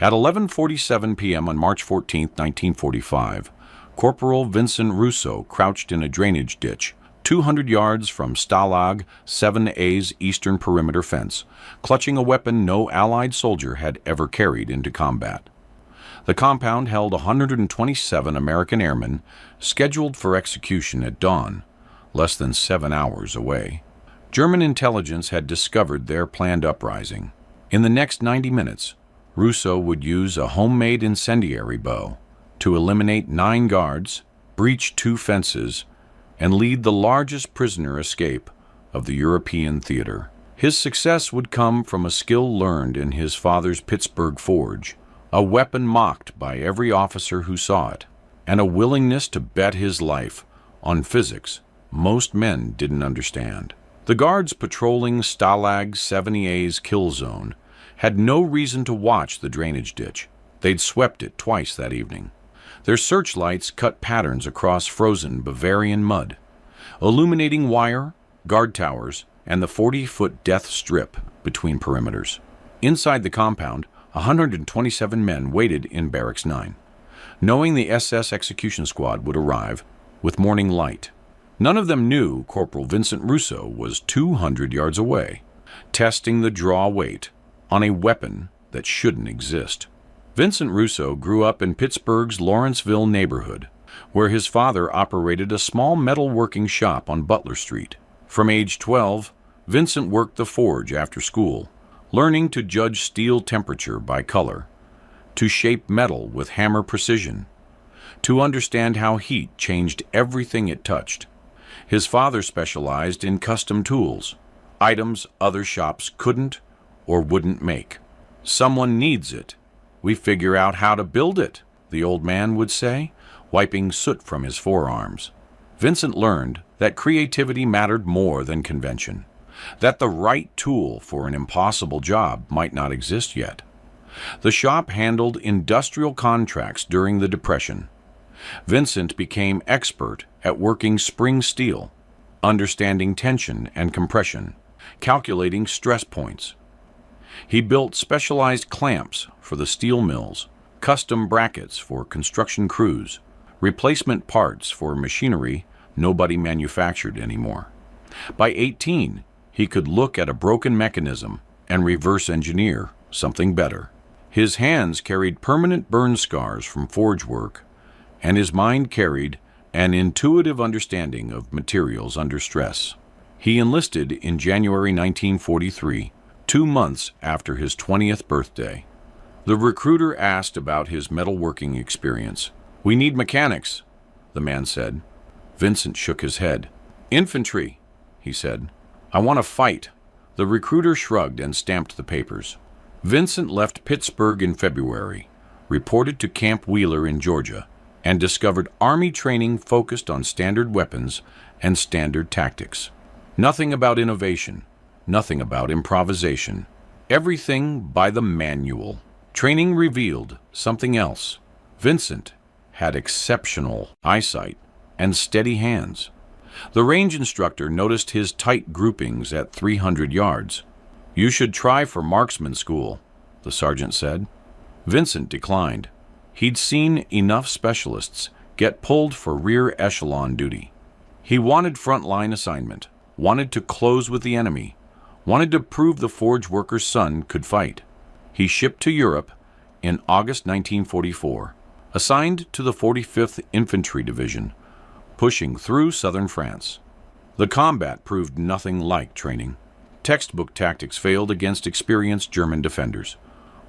At 11:47 p.m. on March 14, 1945, Corporal Vincent Russo crouched in a drainage ditch 200 yards from Stalag 7A's eastern perimeter fence, clutching a weapon no Allied soldier had ever carried into combat. The compound held 127 American airmen scheduled for execution at dawn, less than 7 hours away. German intelligence had discovered their planned uprising. In the next 90 minutes, Russo would use a homemade incendiary bow to eliminate 9 guards, breach 2 fences, and lead the largest prisoner escape of the European theater. His success would come from a skill learned in his father's Pittsburgh forge, a weapon mocked by every officer who saw it, and a willingness to bet his life on physics most men didn't understand. The guards patrolling Stalag 7A's kill zone had no reason to watch the drainage ditch. They'd swept it twice that evening. Their searchlights cut patterns across frozen Bavarian mud, illuminating wire, guard towers, and the 40-foot death strip between perimeters. Inside the compound, 127 men waited in Barracks 9, knowing the SS execution squad would arrive with morning light. None of them knew Corporal Vincent Russo was 200 yards away, testing the draw weight on a weapon that shouldn't exist. Vincent Russo grew up in Pittsburgh's Lawrenceville neighborhood, where his father operated a small metalworking shop on Butler Street. From age 12, Vincent worked the forge after school, learning to judge steel temperature by color, to shape metal with hammer precision, to understand how heat changed everything it touched. His father specialized in custom tools, items other shops couldn't or wouldn't make. "Someone needs it. We figure out how to build it," the old man would say, wiping soot from his forearms. Vincent learned that creativity mattered more than convention, that the right tool for an impossible job might not exist yet. The shop handled industrial contracts during the Depression. Vincent became expert at working spring steel, understanding tension and compression, calculating stress points. He built specialized clamps for the steel mills, custom brackets for construction crews, replacement parts for machinery nobody manufactured anymore. By 18, he could look at a broken mechanism and reverse engineer something better. His hands carried permanent burn scars from forge work, and his mind carried an intuitive understanding of materials under stress. He enlisted in January 1943, 2 months after his 20th birthday. The recruiter asked about his metalworking experience. "We need mechanics," the man said. Vincent shook his head. "Infantry," he said. "I want to fight." The recruiter shrugged and stamped the papers. Vincent left Pittsburgh in February, reported to Camp Wheeler in Georgia, and discovered Army training focused on standard weapons and standard tactics. Nothing about innovation, nothing about improvisation. Everything by the manual. Training revealed something else. Vincent had exceptional eyesight and steady hands. The range instructor noticed his tight groupings at 300 yards. "You should try for marksman school," the sergeant said. Vincent declined. He'd seen enough specialists get pulled for rear echelon duty. He wanted frontline assignment, wanted to close with the enemy, wanted to prove the forge worker's son could fight. He shipped to Europe in August 1944, assigned to the 45th Infantry Division, pushing through southern France. The combat proved nothing like training. Textbook tactics failed against experienced German defenders.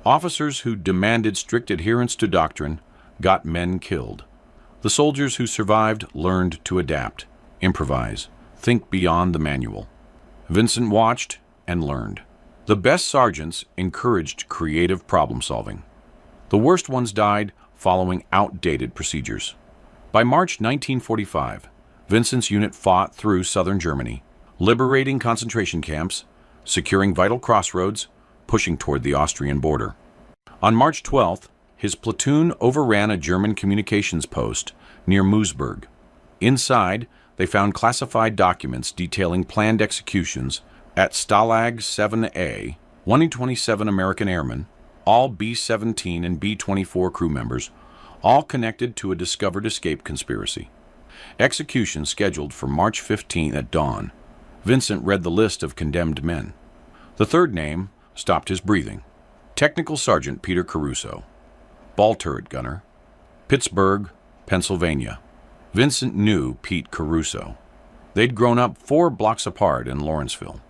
Officers who demanded strict adherence to doctrine got men killed. The soldiers who survived learned to adapt, improvise, think beyond the manual. Vincent watched and learned. The best sergeants encouraged creative problem-solving. The worst ones died following outdated procedures. By March 1945, Vincent's unit fought through southern Germany, liberating concentration camps, securing vital crossroads, pushing toward the Austrian border. On March 12th, his platoon overran a German communications post near Moosburg. Inside, they found classified documents detailing planned executions at Stalag 7A, 127 American airmen, all B-17 and B-24 crew members, all connected to a discovered escape conspiracy. Execution scheduled for March 15 at dawn. Vincent read the list of condemned men. The third name stopped his breathing. Technical Sergeant Peter Caruso, ball turret gunner, Pittsburgh, Pennsylvania. Vincent knew Pete Caruso. They'd grown up 4 blocks apart in Lawrenceville.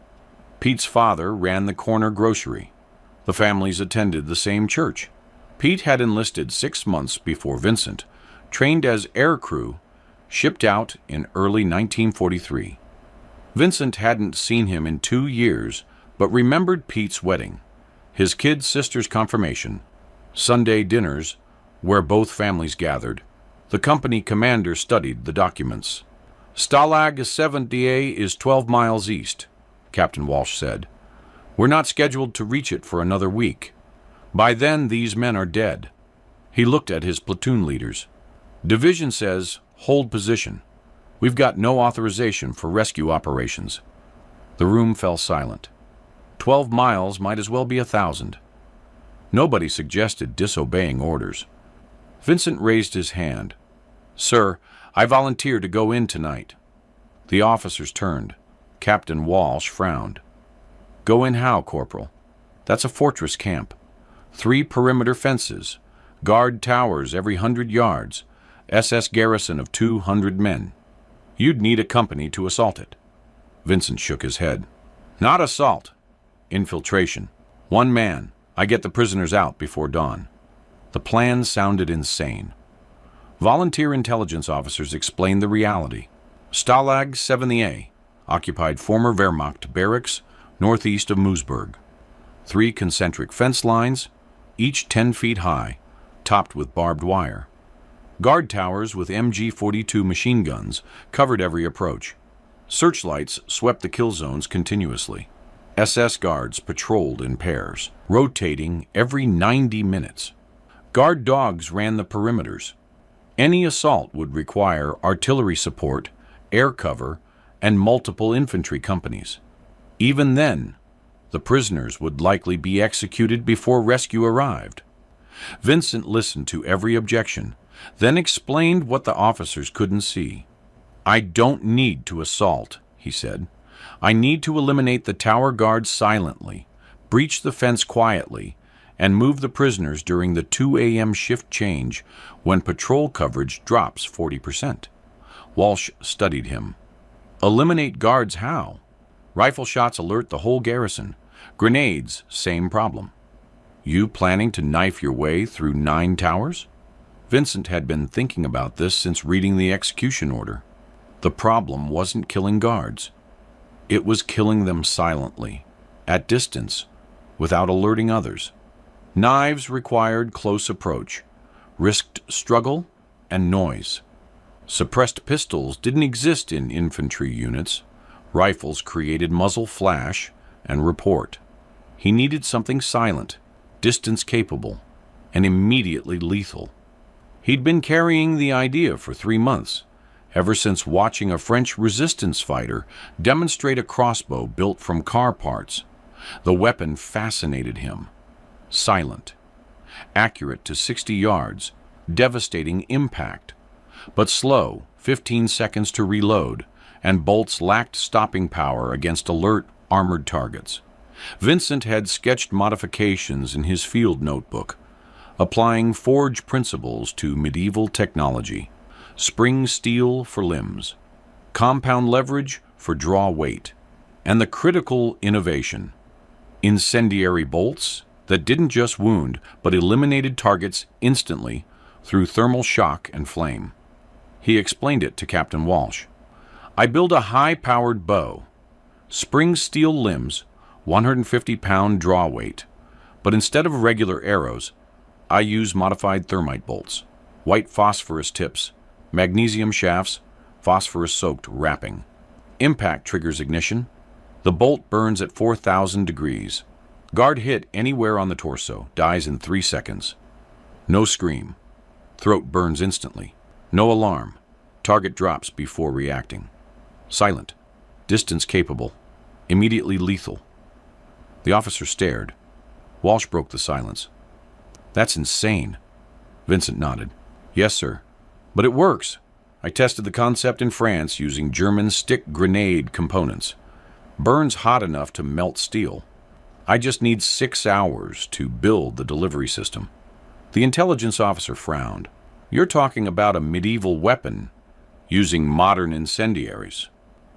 Pete's father ran the corner grocery. The families attended the same church. Pete had enlisted 6 months before Vincent, trained as aircrew, shipped out in early 1943. Vincent hadn't seen him in 2 years, but remembered Pete's wedding, his kid sister's confirmation, Sunday dinners where both families gathered. The company commander studied the documents. Stalag 70A is 12 miles east, Captain Walsh said. We're not scheduled to reach it for another week. By then, these men are dead. He looked at his platoon leaders. Division says, hold position. We've got no authorization for rescue operations. The room fell silent. 12 miles might as well be 1,000. Nobody suggested disobeying orders. Vincent raised his hand. Sir, I volunteer to go in tonight. The officers turned. Captain Walsh frowned. Go in how, Corporal? That's a fortress camp. 3 perimeter fences, guard towers every 100 yards, SS garrison of 200 men. You'd need a company to assault it. Vincent shook his head. Not assault. Infiltration. 1 man. I get the prisoners out before dawn. The plan sounded insane. Volunteer intelligence officers explained the reality. Stalag 70A occupied former Wehrmacht barracks northeast of Moosburg. 3 concentric fence lines, each 10 feet high, topped with barbed wire. Guard towers with MG-42 machine guns covered every approach. Searchlights swept the kill zones continuously. SS guards patrolled in pairs, rotating every 90 minutes. Guard dogs ran the perimeters. Any assault would require artillery support, air cover, and multiple infantry companies. Even then, the prisoners would likely be executed before rescue arrived. Vincent listened to every objection, then explained what the officers couldn't see. I don't need to assault, he said. I need to eliminate the tower guards silently, breach the fence quietly, and move the prisoners during the 2 a.m. shift change when patrol coverage drops 40%. Walsh studied him. Eliminate guards how? Rifle shots alert the whole garrison. Grenades, same problem. You planning to knife your way through 9 towers? Vincent had been thinking about this since reading the execution order. The problem wasn't killing guards. It was killing them silently, at distance, without alerting others. Knives required close approach, risked struggle and noise. Suppressed pistols didn't exist in infantry units. Rifles created muzzle flash and report. He needed something silent, distance capable, and immediately lethal. He'd been carrying the idea for 3 months, ever since watching a French resistance fighter demonstrate a crossbow built from car parts. The weapon fascinated him. Silent, accurate to 60 yards, devastating impact, but slow, 15 seconds to reload, and bolts lacked stopping power against alert, armored targets. Vincent had sketched modifications in his field notebook, applying forge principles to medieval technology. Spring steel for limbs, compound leverage for draw weight, and the critical innovation, incendiary bolts that didn't just wound but eliminated targets instantly through thermal shock and flame. He explained it to Captain Walsh. I build a high-powered bow, spring steel limbs, 150-pound draw weight, but instead of regular arrows, I use modified thermite bolts, white phosphorus tips, magnesium shafts, phosphorus-soaked wrapping. Impact triggers ignition. The bolt burns at 4,000 degrees. Guard hit anywhere on the torso, dies in 3 seconds. No scream. Throat burns instantly. No alarm. Target drops before reacting. Silent. Distance capable. Immediately lethal. The officer stared. Walsh broke the silence. That's insane. Vincent nodded. Yes, sir. But it works. I tested the concept in France using German stick grenade components. Burns hot enough to melt steel. I just need 6 hours to build the delivery system. The intelligence officer frowned. You're talking about a medieval weapon using modern incendiaries.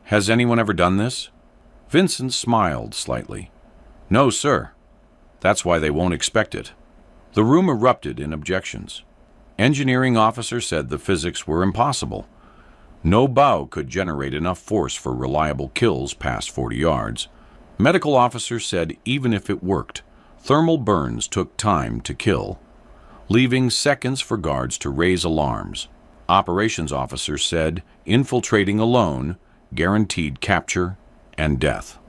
Has anyone ever done this? Vincent smiled slightly. No, sir. That's why they won't expect it. The room erupted in objections. Engineering officer said the physics were impossible. No bow could generate enough force for reliable kills past 40 yards. Medical officer said even if it worked, thermal burns took time to kill, leaving seconds for guards to raise alarms. Operations officer said infiltrating alone guaranteed capture and death.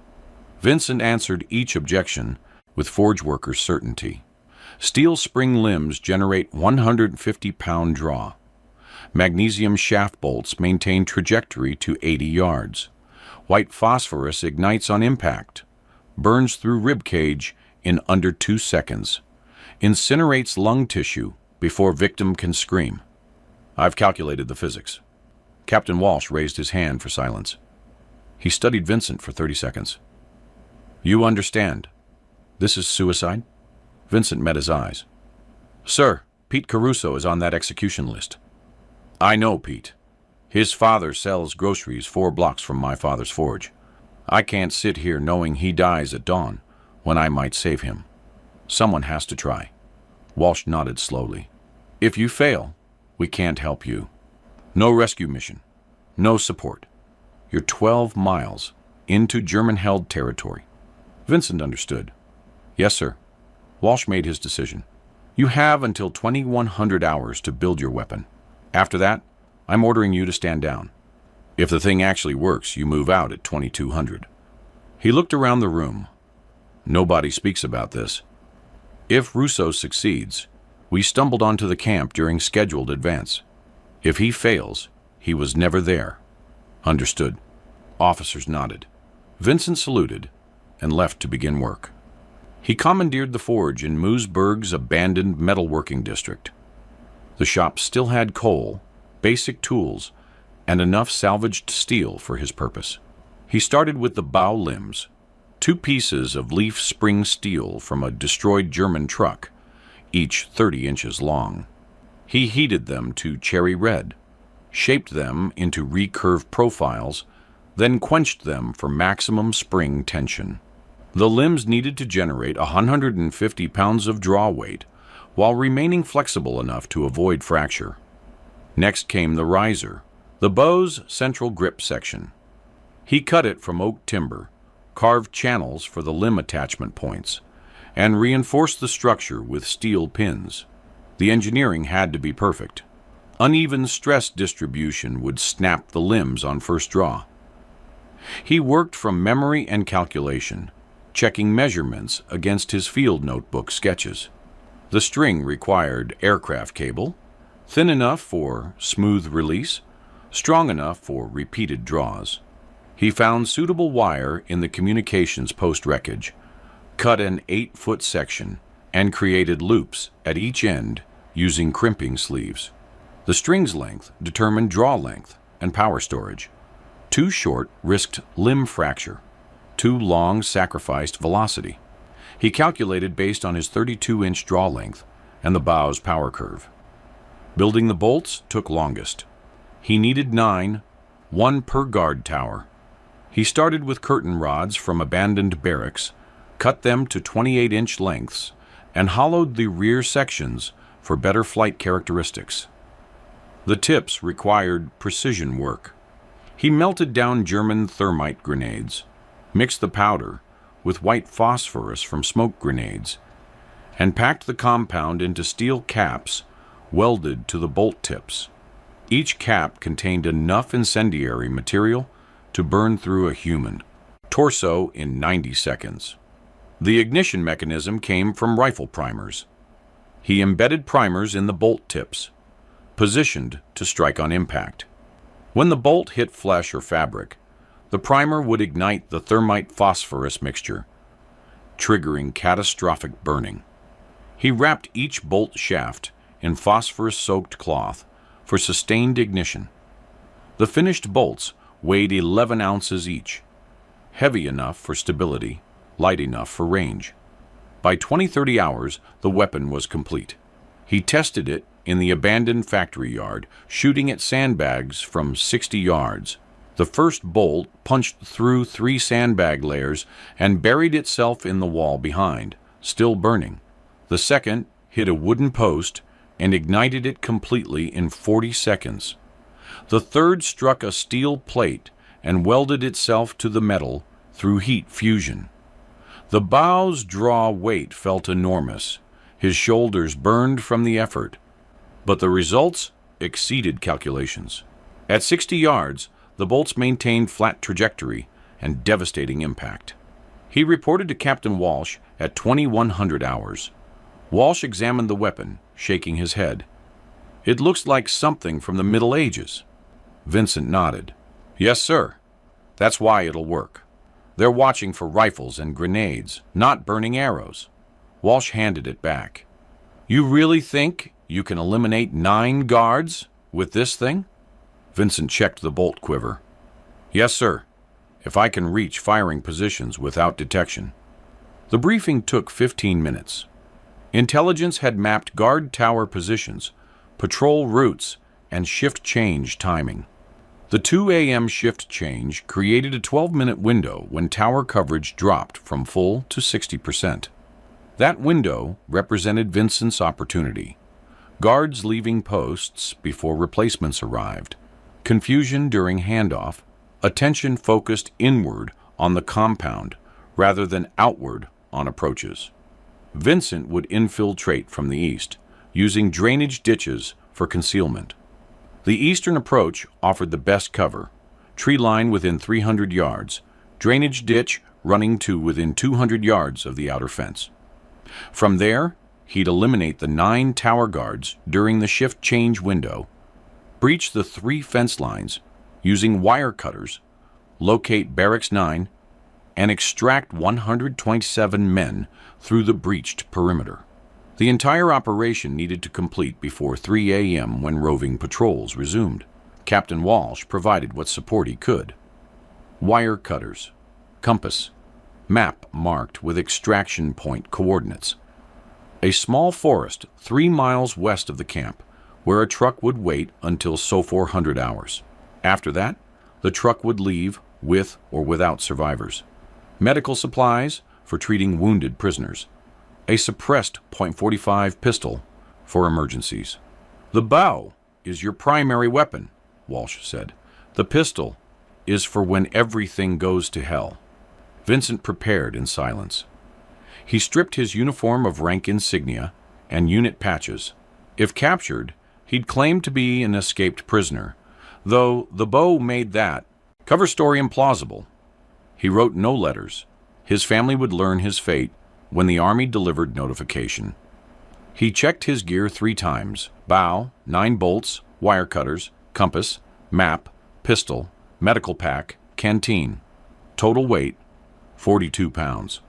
Vincent answered each objection with forge workers' certainty. Steel spring limbs generate 150-pound draw. Magnesium shaft bolts maintain trajectory to 80 yards. White phosphorus ignites on impact, burns through rib cage in under 2 seconds, incinerates lung tissue before victim can scream. I've calculated the physics. Captain Walsh raised his hand for silence. He studied Vincent for 30 seconds. You understand. This is suicide? Vincent met his eyes. Sir, Pete Caruso is on that execution list. I know Pete. His father sells groceries 4 blocks from my father's forge. I can't sit here knowing he dies at dawn when I might save him. Someone has to try. Walsh nodded slowly. If you fail, we can't help you. No rescue mission. No support. You're 12 miles into German-held territory. Vincent understood. Yes, sir. Walsh made his decision. You have until 2100 hours to build your weapon. After that, I'm ordering you to stand down. If the thing actually works, you move out at 2200. He looked around the room. Nobody speaks about this. If Russo succeeds, we stumbled onto the camp during scheduled advance. If he fails, he was never there. Understood. Officers nodded. Vincent saluted and left to begin work. He commandeered the forge in Moosburg's abandoned metalworking district. The shop still had coal, basic tools, and enough salvaged steel for his purpose. He started with the bow limbs, 2 pieces of leaf spring steel from a destroyed German truck, each 30 inches long. He heated them to cherry red, shaped them into recurve profiles, then quenched them for maximum spring tension. The limbs needed to generate 150 pounds of draw weight while remaining flexible enough to avoid fracture. Next came the riser, the bow's central grip section. He cut it from oak timber, carved channels for the limb attachment points, and reinforced the structure with steel pins. The engineering had to be perfect. Uneven stress distribution would snap the limbs on first draw. He worked from memory and calculation, checking measurements against his field notebook sketches. The string required aircraft cable, thin enough for smooth release, strong enough for repeated draws. He found suitable wire in the communications post wreckage, cut an 8-foot section, and created loops at each end using crimping sleeves. The string's length determined draw length and power storage. Too short risked limb fracture. Too long sacrificed velocity. He calculated based on his 32-inch draw length and the bow's power curve. Building the bolts took longest. He needed 9, 1 per guard tower. He started with curtain rods from abandoned barracks, cut them to 28-inch lengths, and hollowed the rear sections for better flight characteristics. The tips required precision work. He melted down German thermite grenades, mixed the powder with white phosphorus from smoke grenades, and packed the compound into steel caps welded to the bolt tips. Each cap contained enough incendiary material to burn through a human torso in 90 seconds. The ignition mechanism came from rifle primers. He embedded primers in the bolt tips, positioned to strike on impact. When the bolt hit flesh or fabric, the primer would ignite the thermite phosphorus mixture, triggering catastrophic burning. He wrapped each bolt shaft in phosphorus-soaked cloth for sustained ignition. The finished bolts weighed 11 ounces each, heavy enough for stability, light enough for range. By 20-30 hours, the weapon was complete. He tested it in the abandoned factory yard, shooting at sandbags from 60 yards. The first bolt punched through 3 sandbag layers and buried itself in the wall behind, still burning. The second hit a wooden post and ignited it completely in 40 seconds. The third struck a steel plate and welded itself to the metal through heat fusion. The bow's draw weight felt enormous. His shoulders burned from the effort, but the results exceeded calculations. At 60 yards, the bolts maintained flat trajectory and devastating impact. He reported to Captain Walsh at 2100 hours. Walsh examined the weapon, shaking his head. "It looks like something from the Middle Ages." Vincent nodded. "Yes, sir. That's why it'll work. They're watching for rifles and grenades, not burning arrows." Walsh handed it back. "You really think you can eliminate 9 guards with this thing?" Vincent checked the bolt quiver. "Yes, sir, if I can reach firing positions without detection." The briefing took 15 minutes. Intelligence had mapped guard tower positions, patrol routes, and shift change timing. The 2 a.m. shift change created a 12-minute window when tower coverage dropped from full to 60%. That window represented Vincent's opportunity. Guards leaving posts before replacements arrived, confusion during handoff, attention focused inward on the compound rather than outward on approaches. Vincent would infiltrate from the east, using drainage ditches for concealment. The eastern approach offered the best cover, tree line within 300 yards, drainage ditch running to within 200 yards of the outer fence. From there, he'd eliminate the 9 tower guards during the shift change window, breach the 3 fence lines using wire cutters, locate Barracks 9, and extract 127 men through the breached perimeter. The entire operation needed to complete before 3 a.m. when roving patrols resumed. Captain Walsh provided what support he could. Wire cutters, compass, map marked with extraction point coordinates. A small forest 3 miles west of the camp, where a truck would wait until so 400 hours. After that, the truck would leave with or without survivors. Medical supplies for treating wounded prisoners. A suppressed .45 pistol for emergencies. "The bow is your primary weapon," Walsh said. "The pistol is for when everything goes to hell." Vincent prepared in silence. He stripped his uniform of rank insignia and unit patches. If captured, he'd claim to be an escaped prisoner, though the bow made that cover story implausible. He wrote no letters. His family would learn his fate when the Army delivered notification. He checked his gear 3 times: bow, 9 bolts, wire cutters, compass, map, pistol, medical pack, canteen. Total weight, 42 pounds.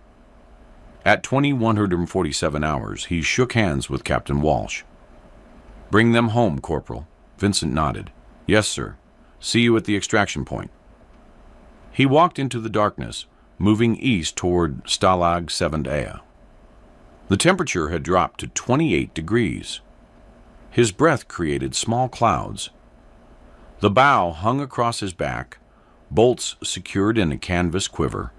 At 2147 hours, he shook hands with Captain Walsh. "Bring them home, Corporal." Vincent nodded. "Yes, sir. See you at the extraction point." He walked into the darkness, moving east toward Stalag 7A. The temperature had dropped to 28 degrees. His breath created small clouds. The bow hung across his back, bolts secured in a canvas quiver.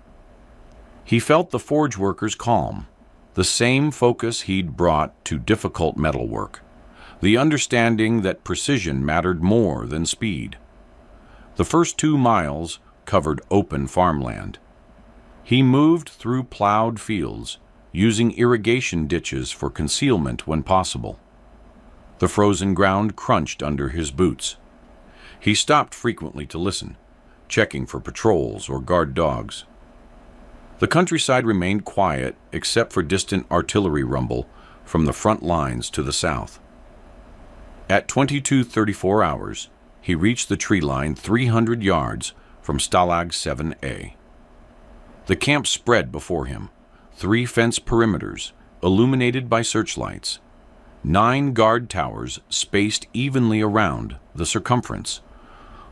He felt the forge worker's calm, the same focus he'd brought to difficult metal work, the understanding that precision mattered more than speed. The first 2 miles covered open farmland. He moved through plowed fields, using irrigation ditches for concealment when possible. The frozen ground crunched under his boots. He stopped frequently to listen, checking for patrols or guard dogs. The countryside remained quiet except for distant artillery rumble from the front lines to the south. At 22:34 hours, he reached the tree line 300 yards from Stalag 7A. The camp spread before him, 3 fence perimeters, illuminated by searchlights. 9 guard towers spaced evenly around the circumference.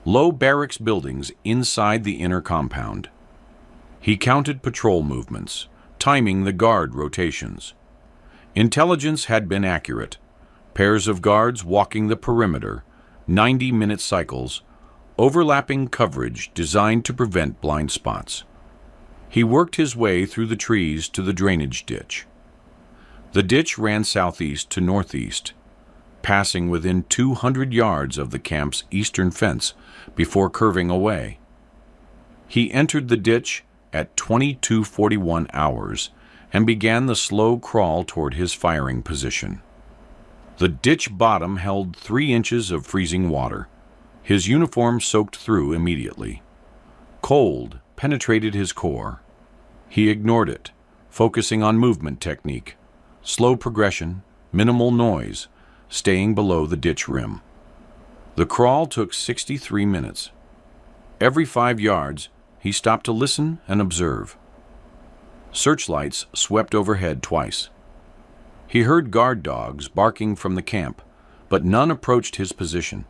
Low barracks buildings inside the inner compound. He counted patrol movements, timing the guard rotations. Intelligence had been accurate. Pairs of guards walking the perimeter, 90-minute cycles, overlapping coverage designed to prevent blind spots. He worked his way through the trees to the drainage ditch. The ditch ran southeast to northeast, passing within 200 yards of the camp's eastern fence before curving away. He entered the ditch at 22:41 hours and began the slow crawl toward his firing position. The ditch bottom held 3 inches of freezing water. His uniform soaked through immediately. Cold penetrated his core. He ignored it, focusing on movement technique, slow progression, minimal noise, staying below the ditch rim. The crawl took 63 minutes. Every 5 yards, he stopped to listen and observe. Searchlights swept overhead twice. He heard guard dogs barking from the camp, but none approached his position.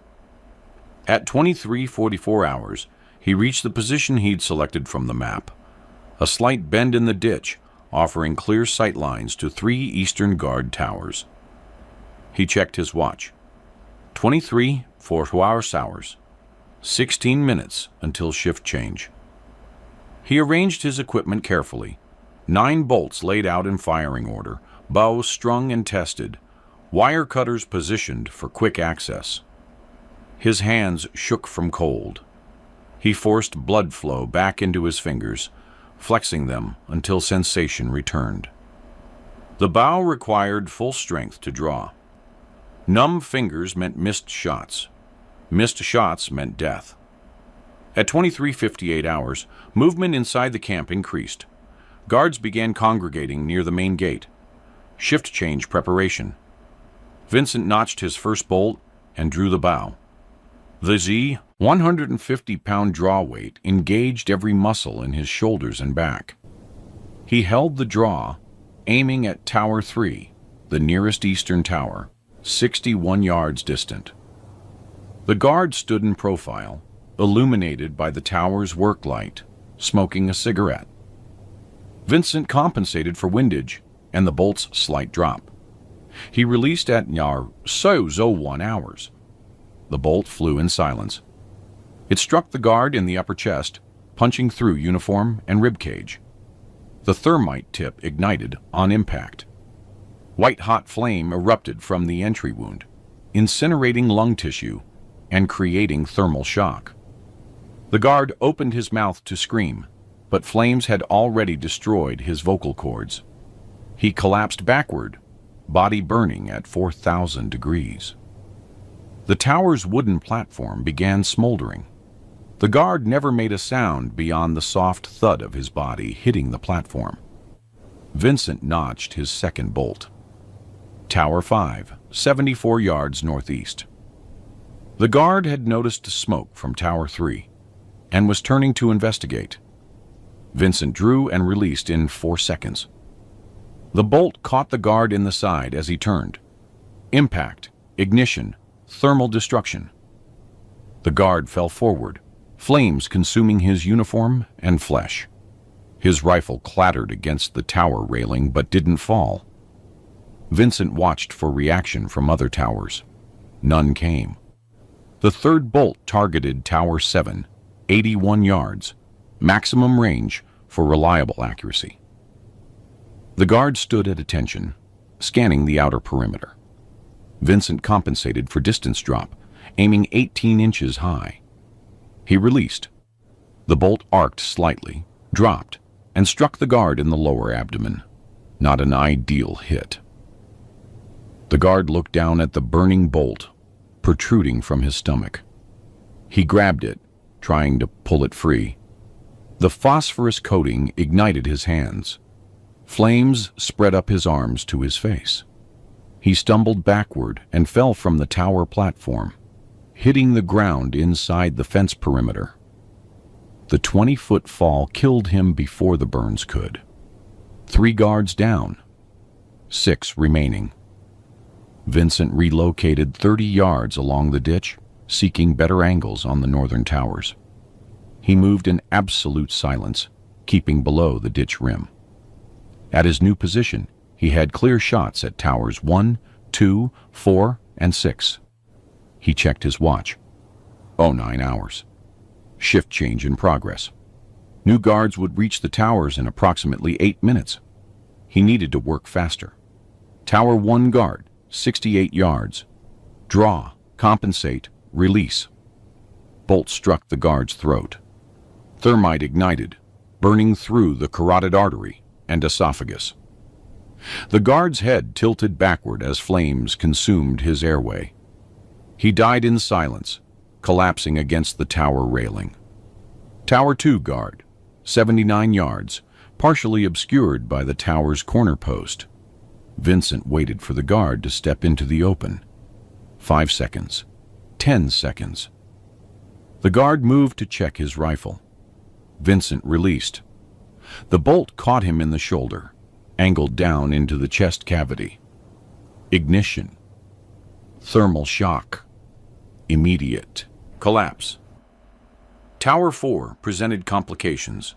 At 23:44 hours, he reached the position he'd selected from the map. A slight bend in the ditch, offering clear sight lines to 3 eastern guard towers. He checked his watch. 23:44 hours. 16 minutes until shift change. He arranged his equipment carefully. 9 bolts laid out in firing order, bows strung and tested, wire cutters positioned for quick access. His hands shook from cold. He forced blood flow back into his fingers, flexing them until sensation returned. The bow required full strength to draw. Numb fingers meant missed shots. Missed shots meant death. At 23:58 hours, movement inside the camp increased. Guards began congregating near the main gate. Shift change preparation. Vincent notched his first bolt and drew the bow. The Z 150-pound draw weight engaged every muscle in his shoulders and back. He held the draw, aiming at Tower 3, the nearest eastern tower, 61 yards distant. The guard stood in profile, illuminated by the tower's work light, smoking a cigarette. Vincent compensated for windage and the bolt's slight drop. He released at 01 hours. The bolt flew in silence. It struck the guard in the upper chest, punching through uniform and ribcage. The thermite tip ignited on impact. White-hot flame erupted from the entry wound, incinerating lung tissue and creating thermal shock. The guard opened his mouth to scream, but flames had already destroyed his vocal cords. He collapsed backward, body burning at 4,000 degrees. The tower's wooden platform began smoldering. The guard never made a sound beyond the soft thud of his body hitting the platform. Vincent notched his second bolt. Tower 5, 74 yards northeast. The guard had noticed smoke from Tower 3 and was turning to investigate. Vincent drew and released in 4 seconds. The bolt caught the guard in the side as he turned. Impact, ignition, thermal destruction. The guard fell forward, flames consuming his uniform and flesh. His rifle clattered against the tower railing but didn't fall. Vincent watched for reaction from other towers. None came. The third bolt targeted Tower 7, 81 yards, maximum range for reliable accuracy. The guard stood at attention, scanning the outer perimeter. Vincent compensated for distance drop, aiming 18 inches high. He released. The bolt arced slightly, dropped, and struck the guard in the lower abdomen. Not an ideal hit. The guard looked down at the burning bolt, protruding from his stomach. He grabbed it, trying to pull it free. The phosphorus coating ignited his hands. Flames spread up his arms to his face. He stumbled backward and fell from the tower platform, hitting the ground inside the fence perimeter. The 20-foot fall killed him before the burns could. 3 guards down. 6 remaining. Vincent relocated 30 yards along the ditch, seeking better angles on the northern towers. He moved in absolute silence, keeping below the ditch rim. At his new position, he had clear shots at towers 1, 2, 4, and 6. He checked his watch. 09 hours. Shift change in progress. New guards would reach the towers in approximately 8 minutes. He needed to work faster. Tower 1 guard, 68 yards. Draw, compensate, release. Bolt struck the guard's throat. Thermite ignited, burning through the carotid artery and esophagus. The guard's head tilted backward as flames consumed his airway. He died in silence, collapsing against the tower railing. Tower 2 guard, 79 yards, partially obscured by the tower's corner post. Vincent waited for the guard to step into the open. 5 seconds. 10 seconds. The guard moved to check his rifle. Vincent released. The bolt caught him in the shoulder, angled down into the chest cavity. Ignition. Thermal shock. Immediate. Collapse. Tower 4 presented complications.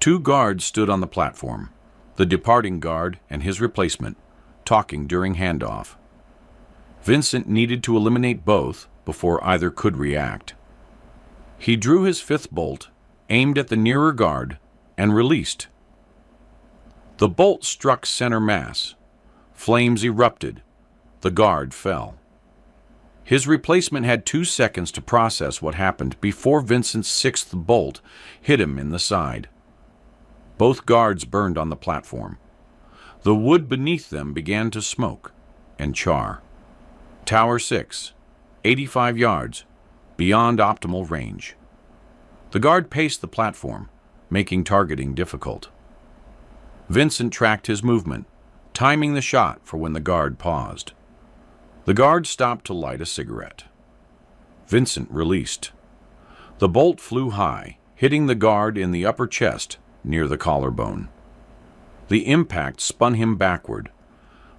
2 guards stood on the platform, the departing guard and his replacement, talking during handoff. Vincent needed to eliminate both before either could react. He drew his 5th bolt, aimed at the nearer guard, and released. The bolt struck center mass. Flames erupted. The guard fell. His replacement had 2 seconds to process what happened before Vincent's 6th bolt hit him in the side. Both guards burned on the platform. The wood beneath them began to smoke and char. Tower 6, 85 yards, beyond optimal range. The guard paced the platform, making targeting difficult. Vincent tracked his movement, timing the shot for when the guard paused. The guard stopped to light a cigarette. Vincent released. The bolt flew high, hitting the guard in the upper chest near the collarbone. The impact spun him backward.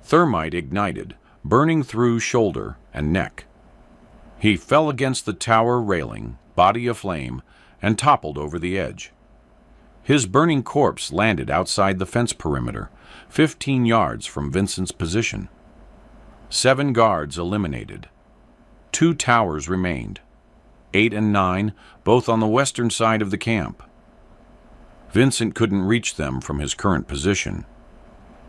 Thermite ignited, burning through shoulder and neck. He fell against the tower railing, body aflame, and toppled over the edge. His burning corpse landed outside the fence perimeter, 15 yards from Vincent's position. 7 guards eliminated. 2 towers remained, 8 and 9, both on the western side of the camp. Vincent couldn't reach them from his current position.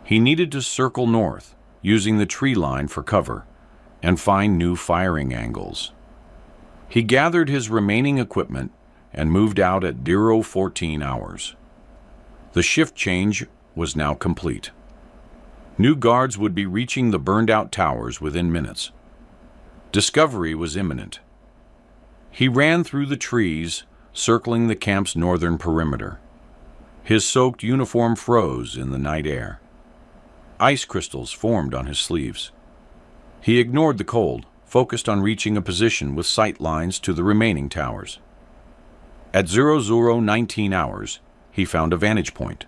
He needed to circle north, using the tree line for cover, and find new firing angles. He gathered his remaining equipment and moved out at 0:14 hours. The shift change was now complete. New guards would be reaching the burned-out towers within minutes. Discovery was imminent. He ran through the trees, circling the camp's northern perimeter. His soaked uniform froze in the night air. Ice crystals formed on his sleeves. He ignored the cold, focused on reaching a position with sight lines to the remaining towers. At 00:19 hours, he found a vantage point,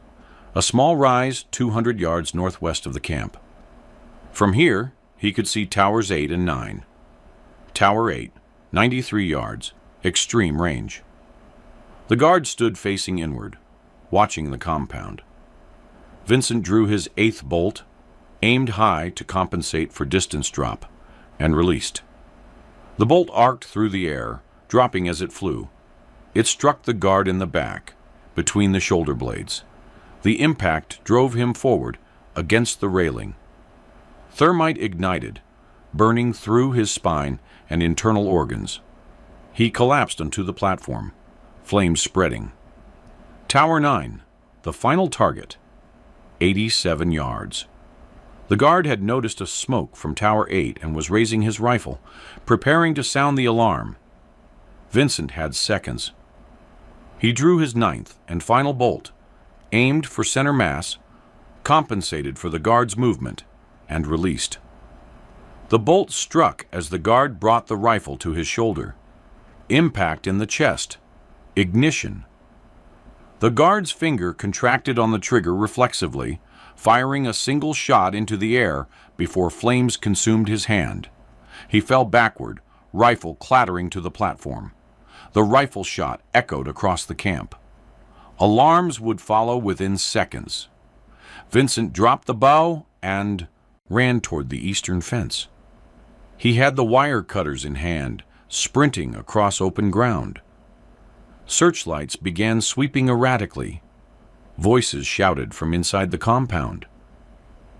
a small rise 200 yards northwest of the camp. From here, he could see Towers 8 and 9. Tower 8, 93 yards, extreme range. The guard stood facing inward, watching the compound. Vincent drew his 8th bolt, aimed high to compensate for distance drop, and released. The bolt arced through the air, dropping as it flew. It struck the guard in the back, between the shoulder blades. The impact drove him forward, against the railing. Thermite ignited, burning through his spine and internal organs. He collapsed onto the platform, flames spreading. Tower 9, the final target, 87 yards. The guard had noticed a smoke from Tower 8 and was raising his rifle, preparing to sound the alarm. Vincent had seconds. He drew his 9th and final bolt, aimed for center mass, compensated for the guard's movement, and released. The bolt struck as the guard brought the rifle to his shoulder. Impact in the chest. Ignition. The guard's finger contracted on the trigger reflexively, firing a single shot into the air before flames consumed his hand. He fell backward, rifle clattering to the platform. The rifle shot echoed across the camp. Alarms would follow within seconds. Vincent dropped the bow and ran toward the eastern fence. He had the wire cutters in hand, sprinting across open ground. Searchlights began sweeping erratically. Voices shouted from inside the compound.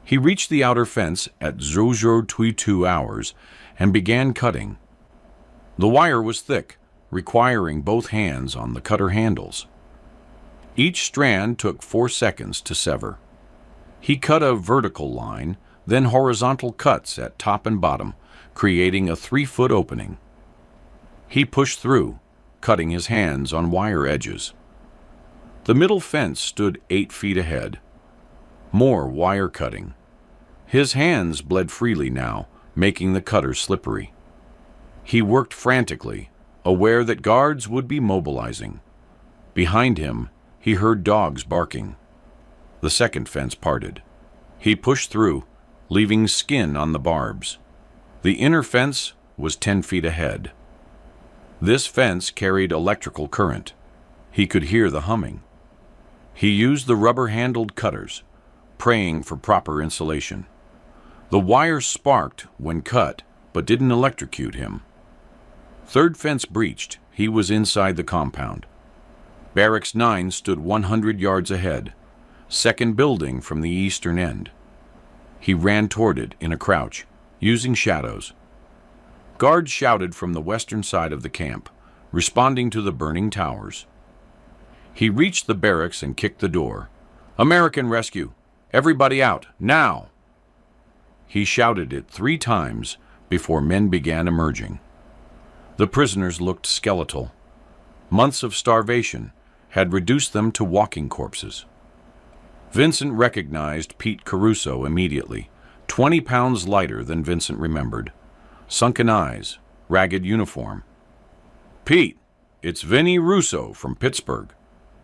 He reached the outer fence at 0022 hours and began cutting. The wire was thick, requiring both hands on the cutter handles. Each strand took 4 seconds to sever. He cut a vertical line, then horizontal cuts at top and bottom, creating a 3-foot opening. He pushed through, cutting his hands on wire edges. The middle fence stood 8 feet ahead. More wire cutting. His hands bled freely now, making the cutter slippery. He worked frantically, aware that guards would be mobilizing. Behind him, he heard dogs barking. The second fence parted. He pushed through, leaving skin on the barbs. The inner fence was 10 feet ahead. This fence carried electrical current. He could hear the humming. He used the rubber-handled cutters, praying for proper insulation. The wire sparked when cut, but didn't electrocute him. Third fence breached. He was inside the compound. Barracks 9 stood 100 yards ahead, second building from the eastern end. He ran toward it in a crouch, using shadows. Guards shouted from the western side of the camp, responding to the burning towers. He reached the barracks and kicked the door. "American Rescue! Everybody out, now!" He shouted it 3 times before men began emerging. The prisoners looked skeletal. Months of starvation had reduced them to walking corpses. Vincent recognized Pete Caruso immediately, 20 pounds lighter than Vincent remembered. Sunken eyes, ragged uniform. "Pete, it's Vinnie Russo from Pittsburgh."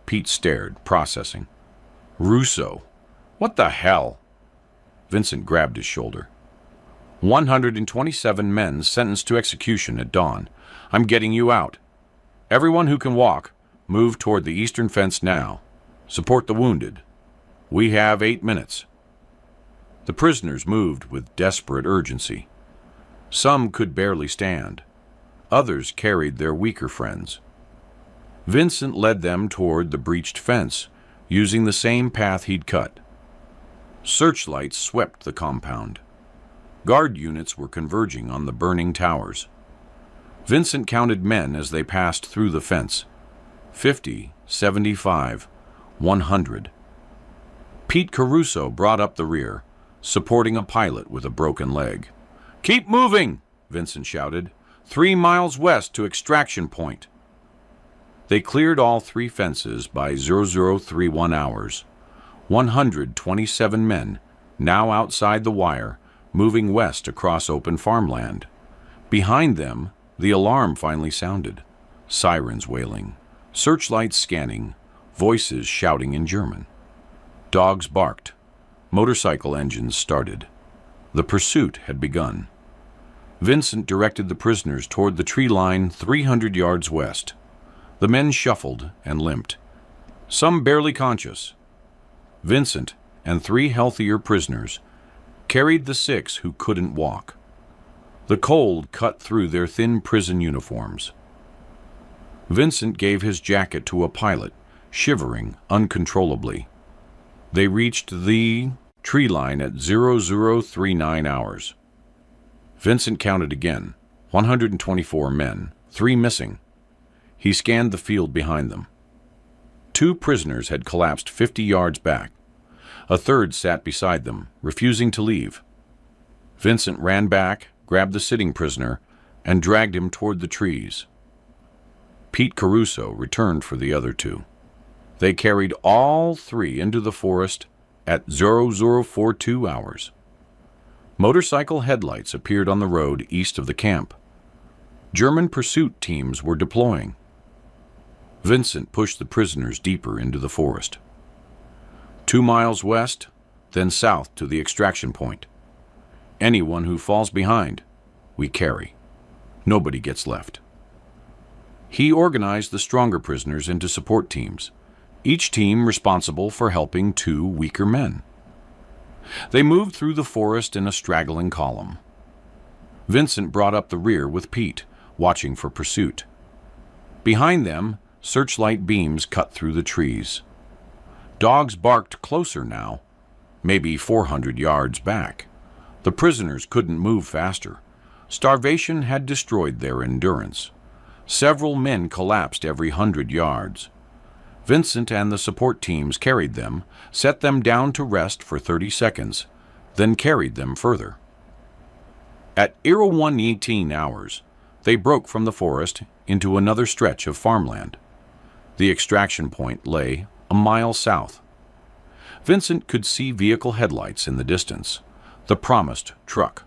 Pete stared, processing. "Russo? What the hell?" Vincent grabbed his shoulder. 127 men sentenced to execution at dawn. I'm getting you out. Everyone who can walk, move toward the eastern fence now. Support the wounded. We have 8 minutes. The prisoners moved with desperate urgency. Some could barely stand. Others carried their weaker friends. Vincent led them toward the breached fence, using the same path he'd cut. Searchlights swept the compound. Guard units were converging on the burning towers. Vincent counted men as they passed through the fence. 50, 75, 100. Pete Caruso brought up the rear, supporting a pilot with a broken leg. "Keep moving!" Vincent shouted. 3 miles west to extraction point. They cleared all 3 fences by 0031 hours. 127 men, now outside the wire, moving west across open farmland. Behind them, the alarm finally sounded. Sirens wailing, searchlights scanning, voices shouting in German. Dogs barked. Motorcycle engines started. The pursuit had begun. Vincent directed the prisoners toward the tree line 300 yards west. The men shuffled and limped, some barely conscious. Vincent and 3 healthier prisoners carried the 6 who couldn't walk. The cold cut through their thin prison uniforms. Vincent gave his jacket to a pilot, shivering uncontrollably. They reached the tree line at 0039 hours. Vincent counted again, 124 men, 3 missing. He scanned the field behind them. 2 prisoners had collapsed 50 yards back. A third sat beside them, refusing to leave. Vincent ran back, grabbed the sitting prisoner, and dragged him toward the trees. Pete Caruso returned for the other 2. They carried all 3 into the forest at 0042 hours. Motorcycle headlights appeared on the road east of the camp. German pursuit teams were deploying. Vincent pushed the prisoners deeper into the forest. 2 miles west, then south to the extraction point. Anyone who falls behind, we carry. Nobody gets left. He organized the stronger prisoners into support teams, each team responsible for helping 2 weaker men. They moved through the forest in a straggling column. Vincent brought up the rear with Pete, watching for pursuit. Behind them, searchlight beams cut through the trees. Dogs barked closer now, maybe 400 yards back. The prisoners couldn't move faster. Starvation had destroyed their endurance. Several men collapsed every 100 yards. Vincent and the support teams carried them, set them down to rest for 30 seconds, then carried them further. At 01:18 hours, they broke from the forest into another stretch of farmland. The extraction point lay a mile south. Vincent could see vehicle headlights in the distance, the promised truck.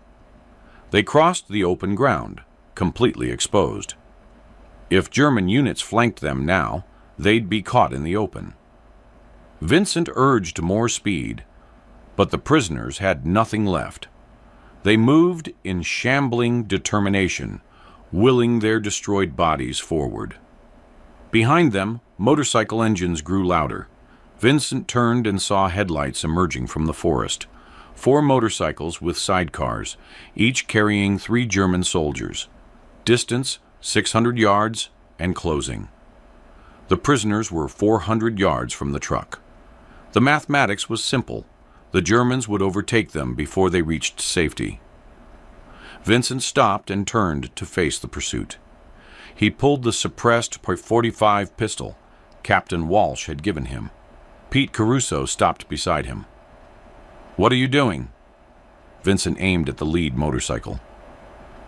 They crossed the open ground, completely exposed. If German units flanked them now, they'd be caught in the open. Vincent urged more speed, but the prisoners had nothing left. They moved in shambling determination, willing their destroyed bodies forward. Behind them, motorcycle engines grew louder. Vincent turned and saw headlights emerging from the forest. 4 motorcycles with sidecars, each carrying 3 German soldiers. Distance 600 yards and closing. The prisoners were 400 yards from the truck. The mathematics was simple. The Germans would overtake them before they reached safety. Vincent stopped and turned to face the pursuit. He pulled the suppressed .45 pistol Captain Walsh had given him. Pete Caruso stopped beside him. "What are you doing?" Vincent aimed at the lead motorcycle.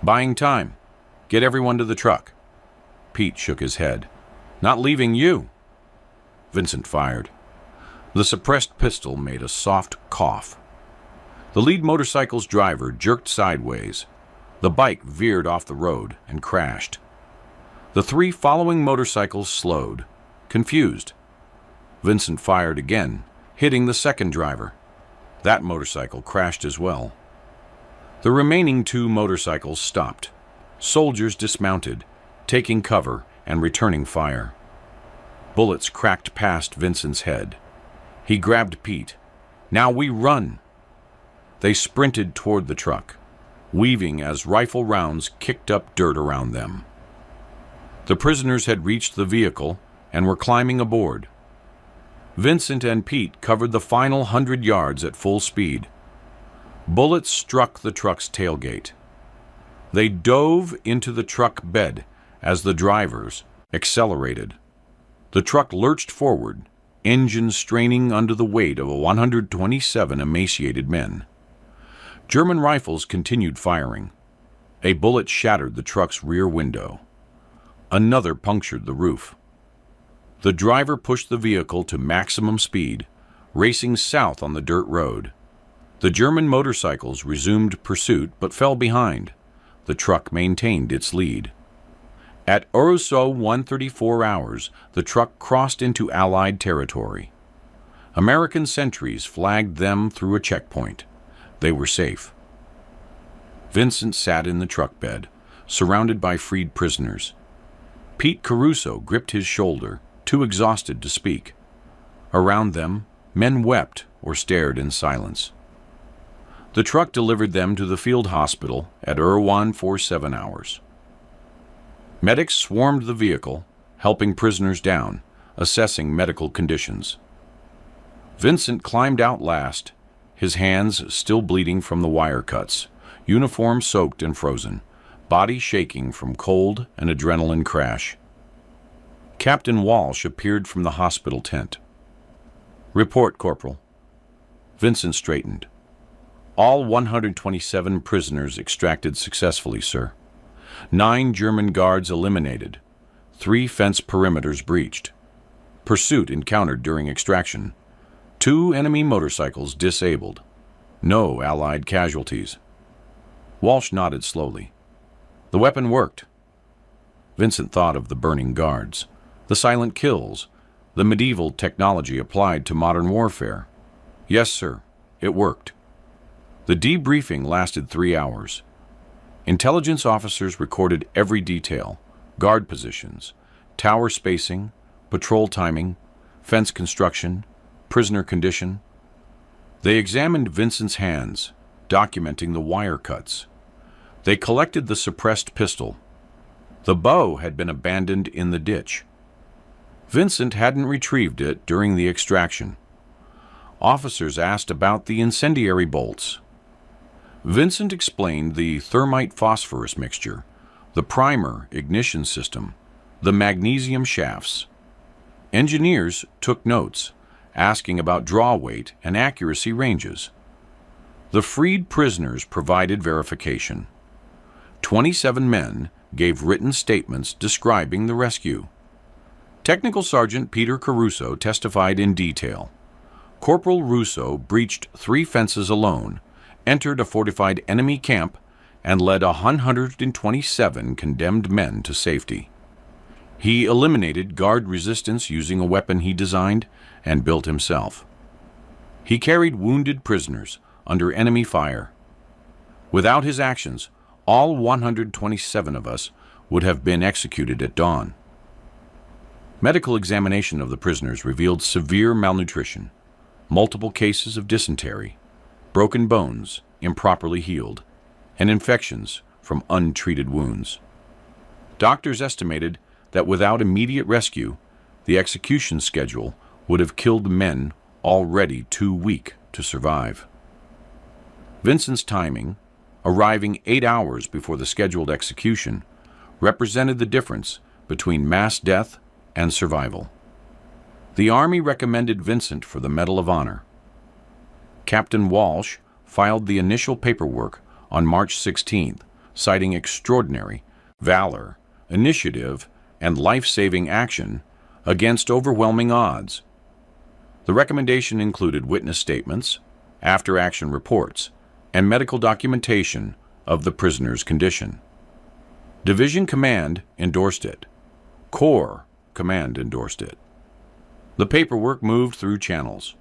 "Buying time. Get everyone to the truck." Pete shook his head. "Not leaving you." Vincent fired. The suppressed pistol made a soft cough. The lead motorcycle's driver jerked sideways. The bike veered off the road and crashed. The 3 following motorcycles slowed, confused. Vincent fired again, hitting the second driver. That motorcycle crashed as well. The remaining 2 motorcycles stopped. Soldiers dismounted, taking cover and returning fire. Bullets cracked past Vincent's head. He grabbed Pete. "Now we run!" They sprinted toward the truck, weaving as rifle rounds kicked up dirt around them. The prisoners had reached the vehicle and were climbing aboard. Vincent and Pete covered the final 100 yards at full speed. Bullets struck the truck's tailgate. They dove into the truck bed as the drivers accelerated. The truck lurched forward, engine straining under the weight of 127 emaciated men. German rifles continued firing. A bullet shattered the truck's rear window. Another punctured the roof. The driver pushed the vehicle to maximum speed, racing south on the dirt road. The German motorcycles resumed pursuit but fell behind. The truck maintained its lead. At Oroso 1:34 hours, the truck crossed into Allied territory. American sentries flagged them through a checkpoint. They were safe. Vincent sat in the truck bed, surrounded by freed prisoners. Pete Caruso gripped his shoulder, too exhausted to speak. Around them, men wept or stared in silence. The truck delivered them to the field hospital at Irwan for 7 hours. Medics swarmed the vehicle, helping prisoners down, assessing medical conditions. Vincent climbed out last, his hands still bleeding from the wire cuts, uniform soaked and frozen, body shaking from cold and adrenaline crash. Captain Walsh appeared from the hospital tent. "Report, Corporal." Vincent straightened. "All 127 prisoners extracted successfully, sir. 9 German guards eliminated. 3 fence perimeters breached. Pursuit encountered during extraction. 2 enemy motorcycles disabled. No Allied casualties." Walsh nodded slowly. "The weapon worked." Vincent thought of the burning guards, the silent kills, the medieval technology applied to modern warfare. "Yes, sir. it worked. The debriefing lasted 3 hours. Intelligence officers recorded every detail: guard positions, tower spacing, patrol timing, fence construction, prisoner condition. They examined Vincent's hands, documenting the wire cuts. They collected the suppressed pistol. The bow had been abandoned in the ditch. Vincent hadn't retrieved it during the extraction. Officers asked about the incendiary bolts. Vincent explained the thermite phosphorus mixture, the primer ignition system, the magnesium shafts. Engineers took notes, asking about draw weight and accuracy ranges. The freed prisoners provided verification. 27 men gave written statements describing the rescue. Technical Sergeant Peter Caruso testified in detail. Corporal Russo breached 3 fences alone, entered a fortified enemy camp, and led 127 condemned men to safety. He eliminated guard resistance using a weapon he designed and built himself. He carried wounded prisoners under enemy fire. Without his actions, all 127 of us would have been executed at dawn. Medical examination of the prisoners revealed severe malnutrition, multiple cases of dysentery, broken bones improperly healed, and infections from untreated wounds. Doctors estimated that without immediate rescue, the execution schedule would have killed men already too weak to survive. Vincent's timing, arriving 8 hours before the scheduled execution, represented the difference between mass death and survival. The Army recommended Vincent for the Medal of Honor. Captain Walsh filed the initial paperwork on March 16th, citing extraordinary valor, initiative, and life-saving action against overwhelming odds. The recommendation included witness statements, after-action reports, and medical documentation of the prisoner's condition. Division Command endorsed it. Corps Command endorsed it. The paperwork moved through channels.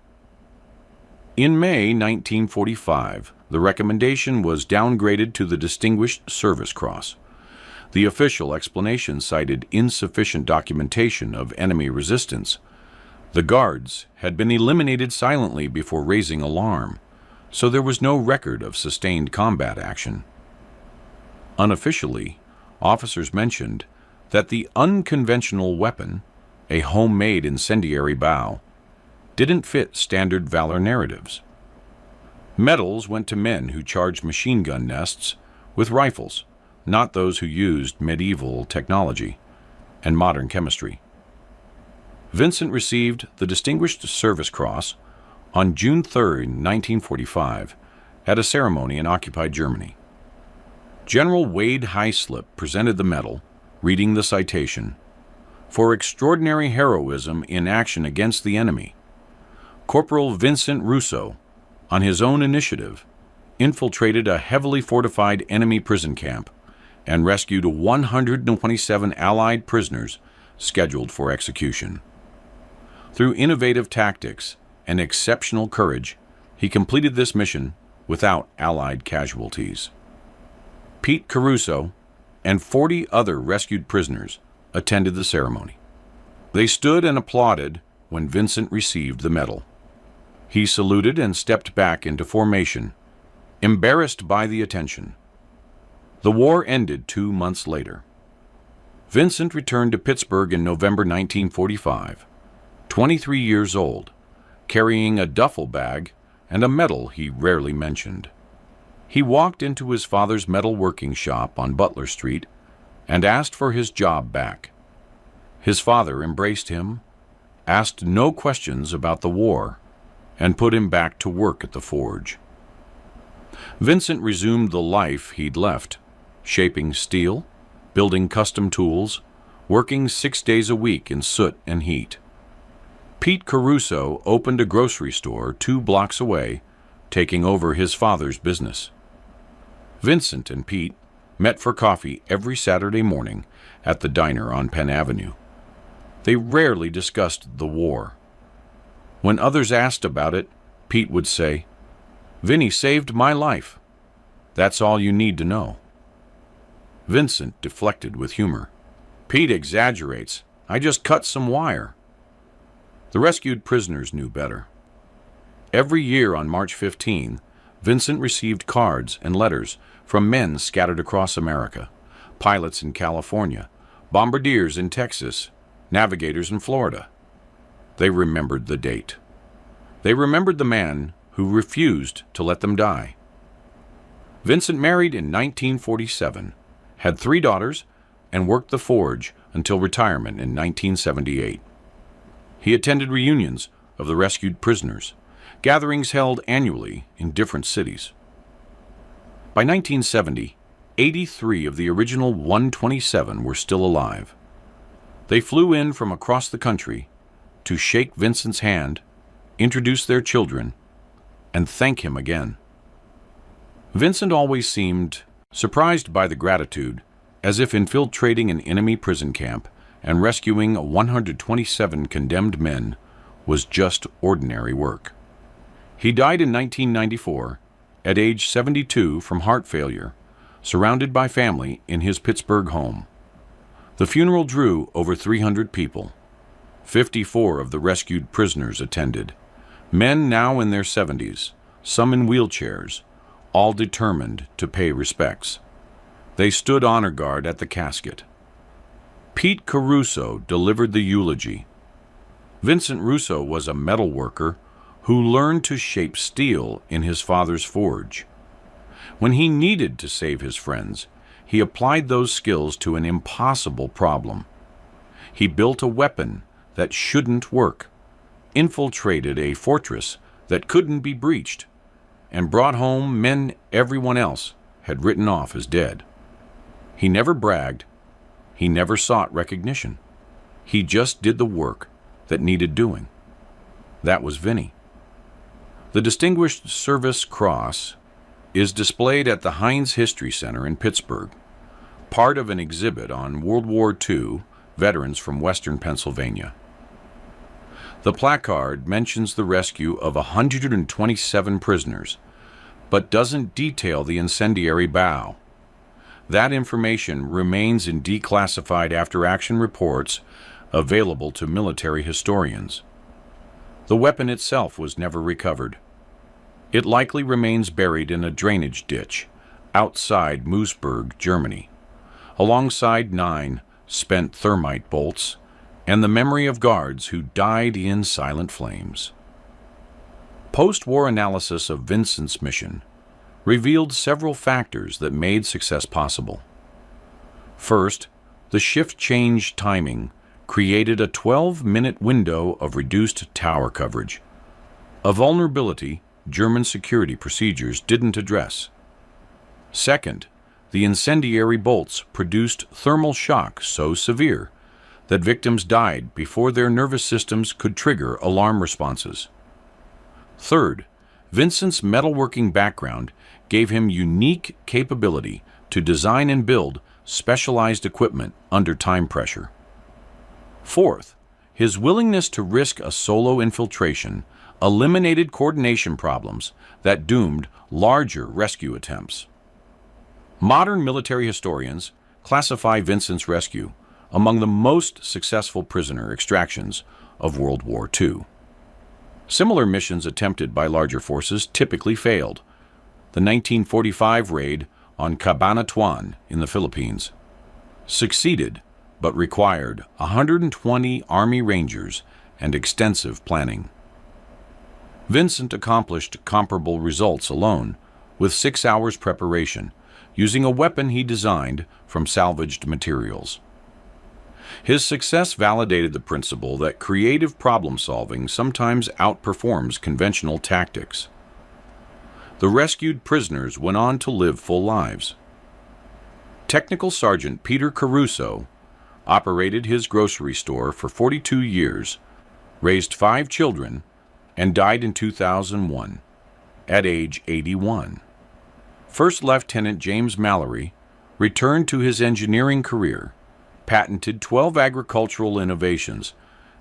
In May 1945, the recommendation was downgraded to the Distinguished Service Cross. The official explanation cited insufficient documentation of enemy resistance. The guards had been eliminated silently before raising alarm, so there was no record of sustained combat action. Unofficially, officers mentioned that the unconventional weapon, a homemade incendiary bow, didn't fit standard valor narratives. Medals went to men who charged machine gun nests with rifles, not those who used medieval technology and modern chemistry. Vincent received the Distinguished Service Cross on June 3, 1945, at a ceremony in occupied Germany. General Wade Heislip presented the medal, reading the citation, "For extraordinary heroism in action against the enemy, Corporal Vincent Russo, on his own initiative, infiltrated a heavily fortified enemy prison camp and rescued 127 Allied prisoners scheduled for execution. Through innovative tactics and exceptional courage, he completed this mission without Allied casualties." Pete Caruso and 40 other rescued prisoners attended the ceremony. They stood and applauded when Vincent received the medal. He saluted and stepped back into formation, embarrassed by the attention. The war ended 2 months later. Vincent returned to Pittsburgh in November 1945, 23 years old, carrying a duffel bag and a medal he rarely mentioned. He walked into his father's metalworking shop on Butler Street and asked for his job back. His father embraced him, asked no questions about the war, and put him back to work at the forge. Vincent resumed the life he'd left, shaping steel, building custom tools, working 6 days a week in soot and heat. Pete Caruso opened a grocery store 2 blocks away, taking over his father's business. Vincent and Pete met for coffee every Saturday morning at the diner on Penn Avenue. They rarely discussed the war. When others asked about it, Pete would say, Vinny saved my life. That's all you need to know. Vincent deflected with humor. Pete exaggerates. I just cut some wire. The rescued prisoners knew better. Every year on March 15, Vincent received cards and letters from men scattered across America, pilots in California, bombardiers in Texas, navigators in Florida. They remembered the date. They remembered the man who refused to let them die. Vincent married in 1947, had 3 daughters, and worked the forge until retirement in 1978. He attended reunions of the rescued prisoners, gatherings held annually in different cities. By 1970, 83 of the original 127 were still alive. They flew in from across the country to shake Vincent's hand, introduce their children, and thank him again. Vincent always seemed surprised by the gratitude, as if infiltrating an enemy prison camp and rescuing 127 condemned men was just ordinary work. He died in 1994, at age 72 from heart failure, surrounded by family in his Pittsburgh home. The funeral drew over 300 people. 54 of the rescued prisoners attended, men now in their 70s, some in wheelchairs, all determined to pay respects. They stood honor guard at the casket. Pete Caruso delivered the eulogy. Vincent Russo was a metal worker who learned to shape steel in his father's forge. When he needed to save his friends, he applied those skills to an impossible problem. He built a weapon that shouldn't work, infiltrated a fortress that couldn't be breached, and brought home men everyone else had written off as dead. He never bragged. He never sought recognition. He just did the work that needed doing. That was Vinny. The Distinguished Service Cross is displayed at the Heinz History Center in Pittsburgh, part of an exhibit on World War II veterans from western Pennsylvania. The placard mentions the rescue of 127 prisoners, but doesn't detail the incendiary bow. That information remains in declassified after-action reports available to military historians. The weapon itself was never recovered. It likely remains buried in a drainage ditch outside Moosburg, Germany, alongside 9 spent thermite bolts and the memory of guards who died in silent flames. Post-war analysis of Vincent's mission revealed several factors that made success possible. First, the shift change timing created a 12-minute window of reduced tower coverage, a vulnerability German security procedures didn't address. Second, the incendiary bolts produced thermal shock so severe that victims died before their nervous systems could trigger alarm responses. Third, Vincent's metalworking background gave him unique capability to design and build specialized equipment under time pressure. Fourth, his willingness to risk a solo infiltration eliminated coordination problems that doomed larger rescue attempts. Modern military historians classify Vincent's rescue among the most successful prisoner extractions of World War II. Similar missions attempted by larger forces typically failed. The 1945 raid on Cabanatuan in the Philippines succeeded, but required 120 Army Rangers and extensive planning. Vincent accomplished comparable results alone, with 6 hours preparation, using a weapon he designed from salvaged materials. His success validated the principle that creative problem-solving sometimes outperforms conventional tactics. The rescued prisoners went on to live full lives. Technical Sergeant Peter Caruso operated his grocery store for 42 years, raised 5 children, and died in 2001, at age 81. First Lieutenant James Mallory returned to his engineering career, patented 12 agricultural innovations,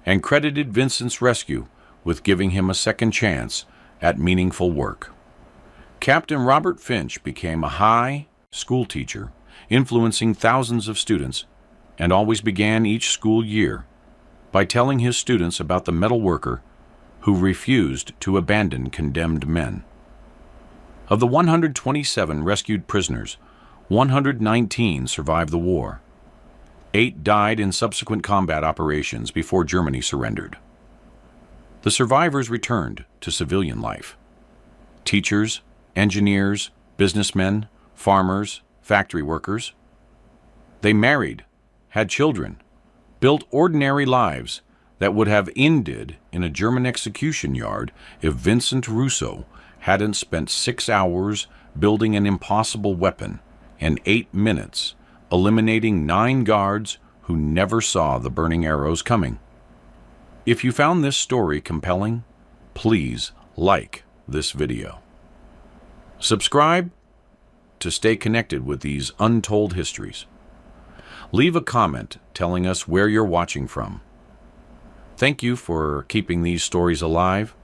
and credited Vincent's rescue with giving him a second chance at meaningful work. Captain Robert Finch became a high school teacher, influencing thousands of students, and always began each school year by telling his students about the metal worker who refused to abandon condemned men. Of the 127 rescued prisoners, 119 survived the war. 8 died in subsequent combat operations before Germany surrendered. The survivors returned to civilian life. Teachers, engineers, businessmen, farmers, factory workers. They married, had children, built ordinary lives that would have ended in a German execution yard if Vincent Russo hadn't spent 6 hours building an impossible weapon and 8 minutes eliminating 9 guards who never saw the burning arrows coming. If you found this story compelling, please like this video. Subscribe to stay connected with these untold histories. Leave a comment telling us where you're watching from. Thank you for keeping these stories alive